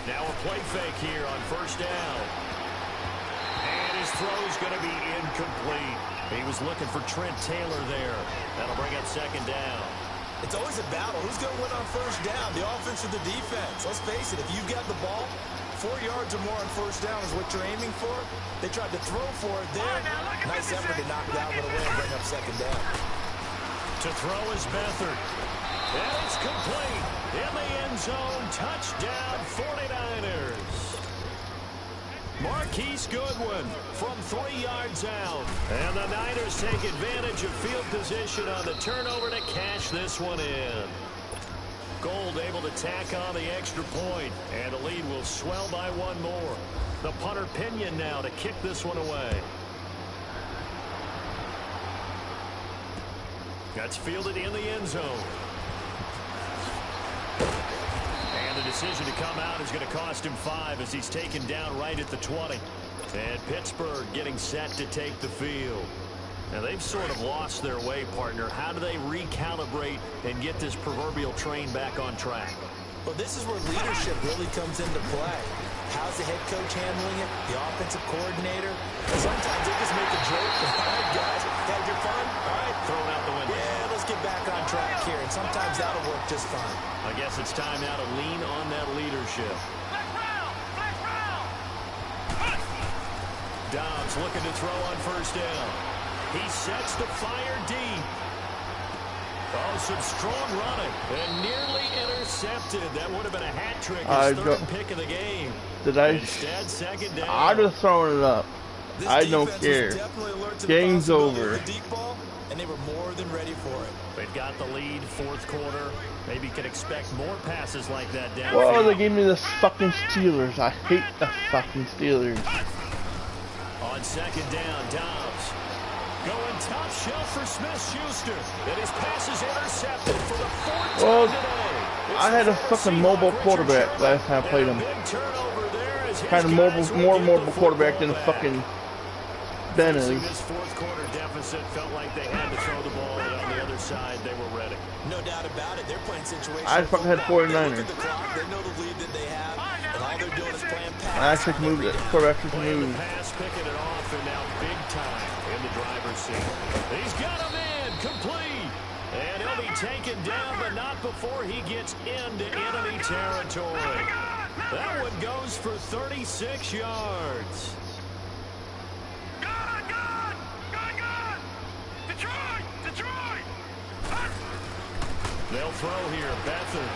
Now a play fake here on first down. And his throw's going to be incomplete. He was looking for Trent Taylor there. That'll bring up second down. It's always a battle. Who's going to win on first down, the offense or the defense? Let's face it, if you've got the ball, 4 yards or more on first down is what you're aiming for. They tried to throw for it there. Nice effort to knock it out with a win and bring up second down. To throw is Beathard. And it's complete. In the end zone, touchdown 49ers. Marquise Goodwin from 3 yards out. And the Niners take advantage of field position on the turnover to cash this one in. Gold able to tack on the extra point, and the lead will swell by one more. The punter Pinion now to kick this one away. That's fielded in the end zone. And the decision to come out is going to cost him 5 as he's taken down right at the 20. And Pittsburgh getting set to take the field. Now, they've sort of lost their way, partner. How do they recalibrate and get this proverbial train back on track? Well, this is where leadership really comes into play. How's the head coach handling it? The offensive coordinator? Sometimes they just make a joke. All right, guys, had your fun? All right. Throw it out the window. Yeah, let's get back on track here. And sometimes that'll work just fine. I guess it's time now to lean on that leadership. Flex round. Dobbs looking to throw on first down. He sets the fire deep. Oh, some strong running. And nearly intercepted. That would have been a hat trick. His third pick of the game. Instead, second down. I'd have thrown it up. This I don't defense care. was definitely alert to the Game's possibility over. of the deep ball, and they were more than ready for it. They've got the lead, fourth quarter. Maybe can expect more passes like that down. Well, they gave me the fucking Steelers. I hate the fucking Steelers. On second down, Dobbs going top shelf for Smith-Schuster. And his pass is intercepted for the fourth time today. I had a fucking mobile quarterback last time I played him. Kind of more mobile quarterback than a fucking Ben is. This fourth quarter deficit felt like they had to throw the ball, and on the other side, they were ready. No doubt about it. They're playing situations. I fucking had 49ers. They look at the clock. They know the lead that they have, and all they're doing is playing pass. I actually moved it. Quarterback should Playing move. the pass, picking it off, and now big time in the driver's seat. He's got him in, complete. And he'll be taken down, but not before he gets into enemy territory. That one goes for 36 yards. Good. Detroit! Detroit! They'll throw here. Beathard.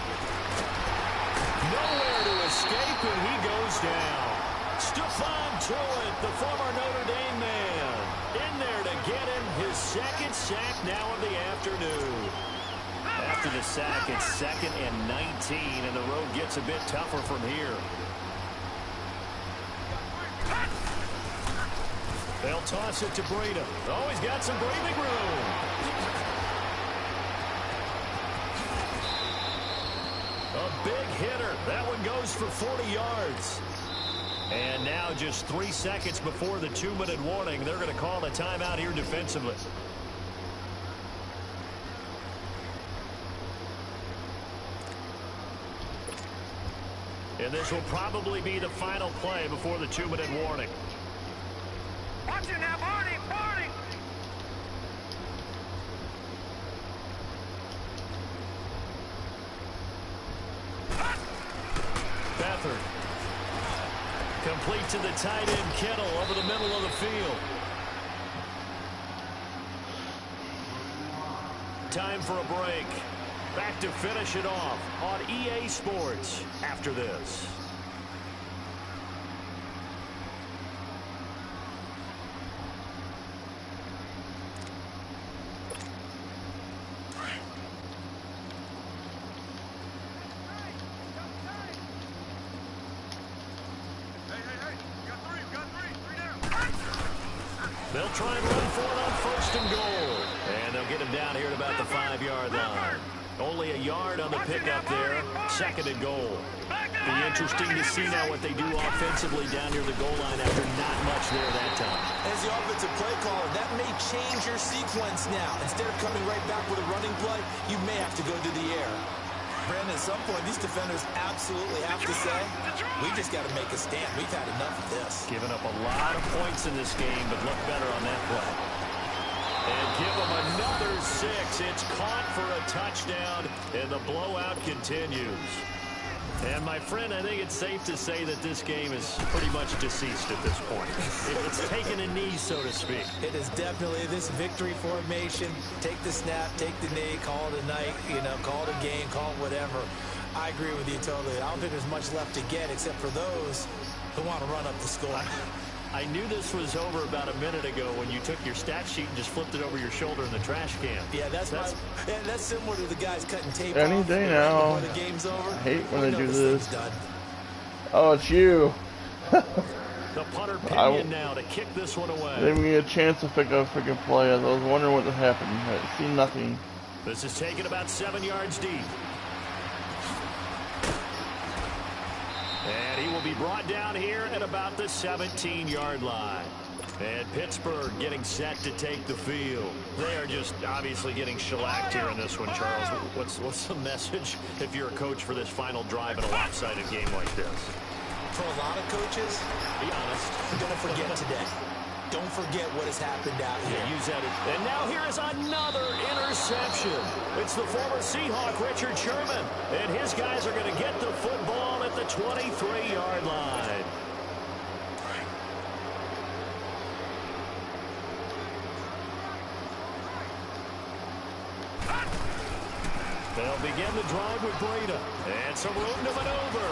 Nowhere to escape, and he goes down. Stephon Tuitt, the former Notre Dame man, in there to get him his second sack now of the afternoon. After the sack, it's 2nd and 19, and the road gets a bit tougher from here. They'll toss it to Breida. Oh, he's got some breathing room. A big hitter. That one goes for 40 yards. And now just 3 seconds before the 2-minute warning, they're going to call a timeout here defensively. And this will probably be the final play before the 2-minute warning. Watch it now, Barney! Barney! Beathard. Complete to the tight end, Kittle, over the middle of the field. Time for a break. Back to finish it off on EA Sports after this. They'll try and run for it on 1st and goal. And they'll get him down here at about the 5-yard line. Only a yard on the pickup there. 2nd and goal. Be interesting to see now what they do offensively down near the goal line after not much there that time. As the offensive play caller, that may change your sequence now. Instead of coming right back with a running play, you may have to go to the air. Brandon, at some point, these defenders absolutely have to say, we just got to make a stand. We've had enough of this. Giving up a lot of points in this game, but look better on that play. And give them another 6. It's caught for a touchdown, and the blowout continues. And, my friend, I think it's safe to say that this game is pretty much deceased at this point. It's taken a knee, so to speak. It is definitely this victory formation. Take the snap, take the knee, call it a night, call it a game, call it whatever. I agree with you totally. I don't think there's much left to get except for those who want to run up the score. I knew this was over about a minute ago when you took your stat sheet and just flipped it over your shoulder in the trash can. Yeah, that's similar to the guys cutting tape Any off day now. before the game's over. I hate when they do this. Oh, it's you. The punter Pinion now to kick this one away. They didn't get a chance to pick a freaking play. I was wondering what happened. I see nothing. This is taken about 7 yards deep. And he will be brought down here at about the 17-yard line. And Pittsburgh getting set to take the field. They are just obviously getting shellacked here in this one, Charles. What's the message if you're a coach for this final drive in a lopsided game like this? For a lot of coaches, be honest, you're going to forget today. Don't forget what has happened out here. Yeah, use that. And now here is another interception. It's the former Seahawk, Richard Sherman. And his guys are going to get the football at the 23-yard line. They'll begin the drive with Breida. And some room to maneuver.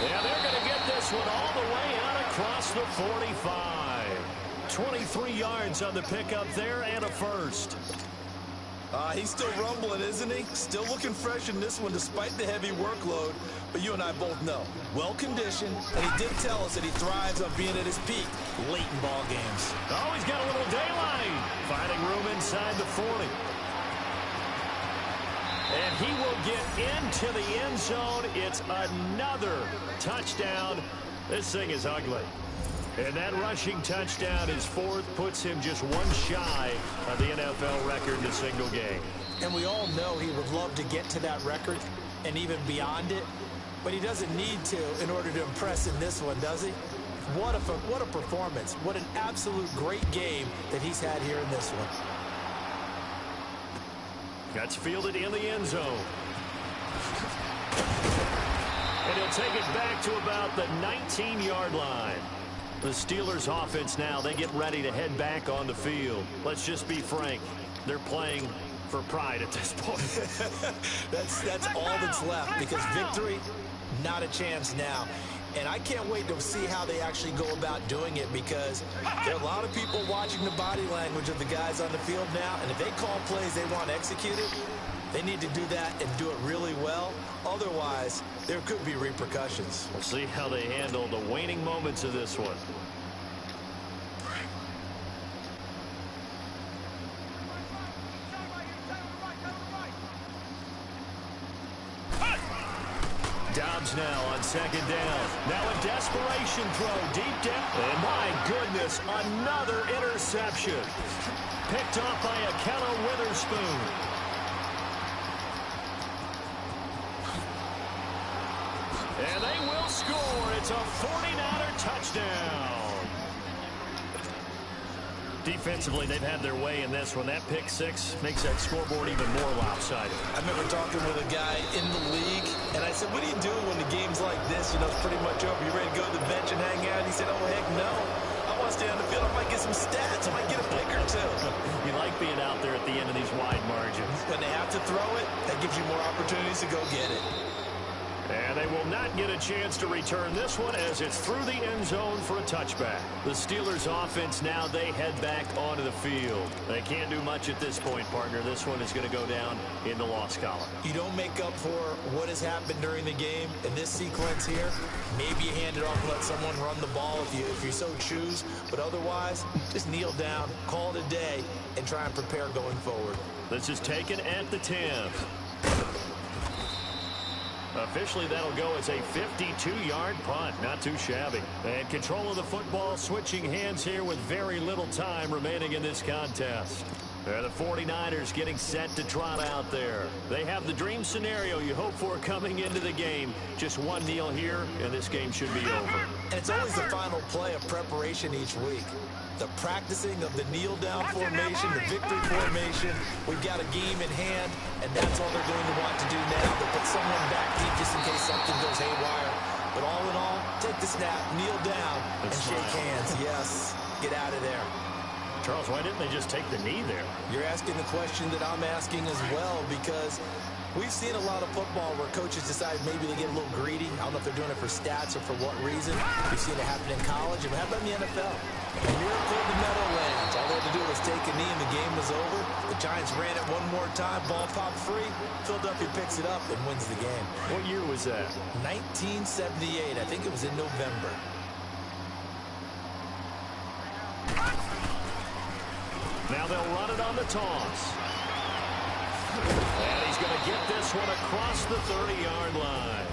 Yeah, they're going to get this one all the way out across the 45. 23 yards on the pickup there and a first. He's still rumbling, isn't he? Still looking fresh in this one despite the heavy workload. But you and I both know, well-conditioned, and he did tell us that he thrives on being at his peak late in ball games. Oh, he's got a little daylight. Finding room inside the 40. And he will get into the end zone. It's another touchdown. This thing is ugly. And that rushing touchdown is 4th, puts him just one shy of the NFL record in a single game. And we all know he would love to get to that record and even beyond it, but he doesn't need to in order to impress in this one, does he? What a performance. What an absolute great game that he's had here in this one. That's fielded in the end zone. And he'll take it back to about the 19-yard line. The Steelers offense now, they get ready to head back on the field. Let's just be frank. They're playing for pride at this point. that's all that's left, because victory, not a chance now. And I can't wait to see how they actually go about doing it, because there are a lot of people watching the body language of the guys on the field now, and if they call plays they want executed, they need to do that and do it really well. Otherwise, there could be repercussions. We'll see how they handle the waning moments of this one. Dobbs now on second down. Now a desperation throw deep down. And my goodness, another interception. Picked off by Akello Witherspoon. And they will score. It's a 49er touchdown. Defensively, they've had their way in this one. That pick six makes that scoreboard even more lopsided. I remember talking with a guy in the league, and I said, what do you do when the game's like this? You know, it's pretty much over. You ready to go to the bench and hang out? He said, oh, heck no. I want to stay on the field. I might get some stats. I might get a pick or two. You like being out there at the end of these wide margins. When they have to throw it, that gives you more opportunities to go get it. And they will not get a chance to return this one, as it's through the end zone for a touchback. The Steelers offense now, they head back onto the field. They can't do much at this point, partner. This one is going to go down in the loss column. You don't make up for what has happened during the game in this sequence here. Maybe you hand it off and let someone run the ball if you so choose. But otherwise, just kneel down, call it a day, and try and prepare going forward. This is taken at the 10. Officially, that'll go as a 52-yard punt. Not too shabby. And control of the football, switching hands here with very little time remaining in this contest. The 49ers getting set to trot out there. They have the dream scenario you hope for coming into the game. Just one kneel here, and this game should be over. And it's always the final play of preparation each week. The practicing of the kneel-down formation, the victory formation. We've got a game in hand, and that's all they're going to want to do now. They'll put someone back deep just in case something goes haywire. But all in all, take the snap, kneel down, and shake hands. Yes, get out of there. Charles, why didn't they just take the knee there? You're asking the question that I'm asking as well, because we've seen a lot of football where coaches decide maybe they get a little greedy. I don't know if they're doing it for stats or for what reason. We've seen it happen in college, and how about in the NFL? A miracle in the Meadowlands. All they had to do was take a knee, and the game was over. The Giants ran it one more time. Ball popped free. Philadelphia picks it up and wins the game. What year was that? 1978. I think it was in November. Now they'll run it on the toss. And he's going to get this one across the 30-yard line.